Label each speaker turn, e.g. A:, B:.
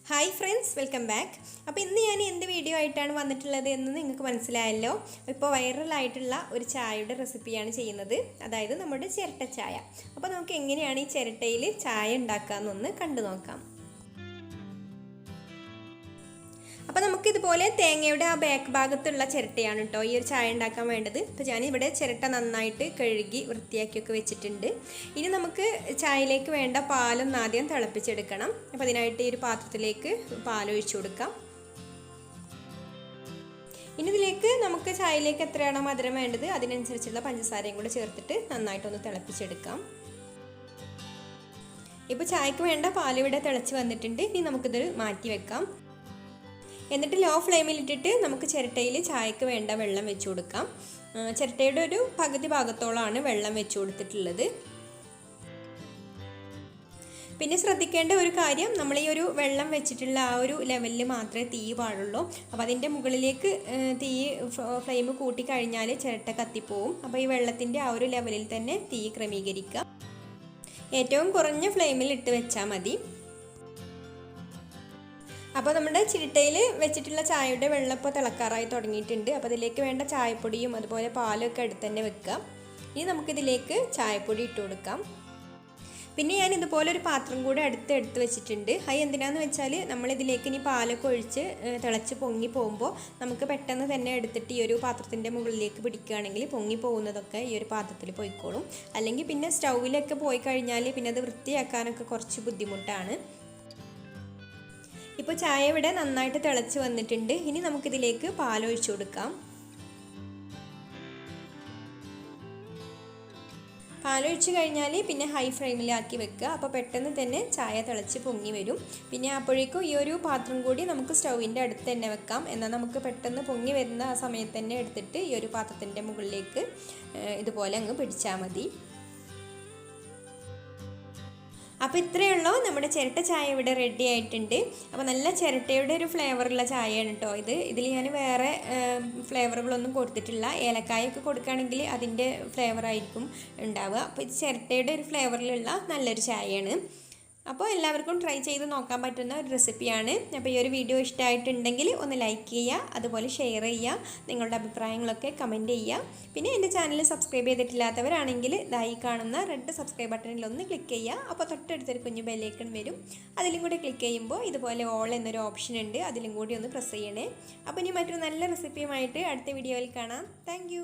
A: Hi friends, welcome back. അപ്പോൾ ഇന്ന് ഞാൻ എന്ത് വീഡിയോ ആയിട്ടാണ് വന്നിട്ടുള്ളത് എന്ന് നിങ്ങൾക്ക് മനസ്സിലായല്ലോ. ഇപ്പോൾ വൈറലായിട്ടുള്ള ഒരു ചായയുടെ റെസിപ്പിയാണ് ചെയ്യുന്നത്, അതായത് നമ്മുടെ ചിരട്ട ചായ. അപ്പോൾ നമുക്ക് എങ്ങനെയാണ് ഈ ചിരട്ടയിൽ ചായ ഉണ്ടാക്കാമെന്നൊന്ന് കണ്ടു നോക്കാം. അപ്പോൾ നമുക്കിതുപോലെ തേങ്ങയുടെ ആ ബാക്ക് ഭാഗത്തുള്ള ചിരട്ടയാണ് കേട്ടോ ഈ ഒരു ചായ ഉണ്ടാക്കാൻ വേണ്ടത്. അപ്പോൾ ഞാനിവിടെ ചിരട്ട നന്നായിട്ട് കഴുകി വൃത്തിയാക്കിയൊക്കെ വെച്ചിട്ടുണ്ട്. ഇനി നമുക്ക് ചായയിലേക്ക് വേണ്ട പാലൊന്ന് ആദ്യം തിളപ്പിച്ചെടുക്കണം. അപ്പോൾ അതിനായിട്ട് ഈ ഒരു പാത്രത്തിലേക്ക് പാലൊഴിച്ചു കൊടുക്കാം. ഇനി ഇതിലേക്ക് നമുക്ക് ചായയിലേക്ക് എത്രയാണോ മധുരം വേണ്ടത് അതിനനുസരിച്ചുള്ള പഞ്ചസാരയും കൂടെ ചേർത്തിട്ട് നന്നായിട്ടൊന്ന് തിളപ്പിച്ചെടുക്കാം. ഇപ്പോൾ ചായക്ക് വേണ്ട പാലിവിടെ തിളച്ച് വന്നിട്ടുണ്ട്. ഇനി നമുക്കിത് മാറ്റി വെക്കാം. എന്നിട്ട് ലോ ഫ്ലെയിമിലിട്ടിട്ട് നമുക്ക് ചിരട്ടയിൽ ചായക്ക് വേണ്ട വെള്ളം വെച്ച് കൊടുക്കാം. ചിരട്ടയുടെ ഒരു പകുതി ഭാഗത്തോളമാണ് വെള്ളം വെച്ച് കൊടുത്തിട്ടുള്ളത്. പിന്നെ ശ്രദ്ധിക്കേണ്ട ഒരു കാര്യം, നമ്മൾ ഈ ഒരു വെള്ളം വെച്ചിട്ടുള്ള ആ ഒരു ലെവലിൽ മാത്രമേ തീ പാടുള്ളൂ. അപ്പോൾ അതിൻ്റെ മുകളിലേക്ക് തീ ഫ്ലെയിം കൂട്ടിക്കഴിഞ്ഞാൽ ചിരട്ട കത്തിപ്പോവും. അപ്പോൾ ഈ വെള്ളത്തിൻ്റെ ആ ഒരു ലെവലിൽ തന്നെ തീ ക്രമീകരിക്കുക. ഏറ്റവും കുറഞ്ഞ ഫ്ലെയിമിൽ ഇട്ട് വെച്ചാൽ മതി. അപ്പോൾ നമ്മുടെ ചിരട്ടയിൽ വെച്ചിട്ടുള്ള ചായയുടെ വെള്ളം ഇപ്പോൾ തിളക്കാറായി തുടങ്ങിയിട്ടുണ്ട്. അപ്പോൾ ഇതിലേക്ക് വേണ്ട ചായപ്പൊടിയും അതുപോലെ പാലൊക്കെ അടുത്ത് തന്നെ വെക്കുക. ഇനി നമുക്കിതിലേക്ക് ചായപ്പൊടി ഇട്ട് കൊടുക്കാം. പിന്നെ ഞാൻ ഇതുപോലെ ഒരു പാത്രം കൂടെ എടുത്ത് വെച്ചിട്ടുണ്ട്. അത് എന്തിനാന്ന് വെച്ചാൽ നമ്മളിതിലേക്ക് ഇനി പാലൊക്കെ ഒഴിച്ച് തിളച്ച് പൊങ്ങി പോകുമ്പോൾ നമുക്ക് പെട്ടെന്ന് തന്നെ എടുത്തിട്ട് ഈ ഒരു പാത്രത്തിൻ്റെ മുകളിലേക്ക് പിടിക്കുകയാണെങ്കിൽ പൊങ്ങി പോകുന്നതൊക്കെ ഈ ഒരു പാത്രത്തിൽ പോയിക്കോളും. അല്ലെങ്കിൽ പിന്നെ സ്റ്റൗവിലൊക്കെ പോയി കഴിഞ്ഞാൽ പിന്നെ അത് വൃത്തിയാക്കാനൊക്കെ കുറച്ച് ബുദ്ധിമുട്ടാണ്. ഇപ്പോൾ ചായ ഇവിടെ നന്നായിട്ട് തിളച്ച് വന്നിട്ടുണ്ട്. ഇനി നമുക്കിതിലേക്ക് പാലൊഴിച്ചു കൊടുക്കാം. പാലൊഴിച്ച് കഴിഞ്ഞാൽ പിന്നെ ഹൈ ഫ്ലെയിമിലാക്കി വെക്കുക. അപ്പോൾ പെട്ടെന്ന് തന്നെ ചായ തിളച്ച് പൊങ്ങി വരും. പിന്നെ അപ്പോഴേക്കും ഈ ഒരു പാത്രം കൂടി നമുക്ക് സ്റ്റൗവിൻ്റെ അടുത്ത് തന്നെ വെക്കാം. എന്നാൽ നമുക്ക് പെട്ടെന്ന് പൊങ്ങി വരുന്ന ആ സമയത്ത് തന്നെ എടുത്തിട്ട് ഈ ഒരു പാത്രത്തിൻ്റെ മുകളിലേക്ക് ഇതുപോലെ അങ്ങ് പിടിച്ചാൽ മതി. അപ്പോൾ ഇത്രയേ ഉള്ളൂ, നമ്മുടെ ചിരട്ട ചായ ഇവിടെ റെഡി ആയിട്ടുണ്ട്. അപ്പോൾ നല്ല ചിരട്ടയുടെ ഒരു ഫ്ലേവറുള്ള ചായയാണ് കേട്ടോ ഇത്. ഇതിൽ ഞാൻ വേറെ ഫ്ലേവറുകളൊന്നും കൊടുത്തിട്ടില്ല. ഏലക്കായൊക്കെ കൊടുക്കുകയാണെങ്കിൽ അതിൻ്റെ ഫ്ലേവറായിരിക്കും ഉണ്ടാവുക. അപ്പോൾ ഇത് ചിരട്ടയുടെ ഒരു ഫ്ലേവറിലുള്ള നല്ലൊരു ചായയാണ്. അപ്പോൾ എല്ലാവർക്കും ട്രൈ ചെയ്ത് നോക്കാൻ പറ്റുന്ന ഒരു റെസിപ്പിയാണ്. അപ്പോൾ ഈ ഒരു വീഡിയോ ഇഷ്ടമായിട്ടുണ്ടെങ്കിൽ ഒന്ന് ലൈക്ക് ചെയ്യുക, അതുപോലെ ഷെയർ ചെയ്യുക, നിങ്ങളുടെ അഭിപ്രായങ്ങളൊക്കെ കമൻറ്റ് ചെയ്യുക. പിന്നെ എൻ്റെ ചാനൽ സബ്സ്ക്രൈബ് ചെയ്തിട്ടില്ലാത്തവരാണെങ്കിൽ ദായി കാണുന്ന റെഡ് സബ്സ്ക്രൈബ് ബട്ടണിൽ ഒന്ന് ക്ലിക്ക് ചെയ്യുക. അപ്പോൾ തൊട്ടടുത്തൊരു കുഞ്ഞു ബെല്ലൈക്കൺ വരും. അതിലും കൂടി ക്ലിക്ക് ചെയ്യുമ്പോൾ ഇതുപോലെ ഓൾ എന്നൊരു ഓപ്ഷൻ ഉണ്ട്, അതിലും കൂടി ഒന്ന് പ്രസ് ചെയ്യണേ. അപ്പോൾ ഇനി മറ്റൊരു നല്ല റെസിപ്പിയുമായിട്ട് അടുത്ത വീഡിയോയിൽ കാണാം. താങ്ക്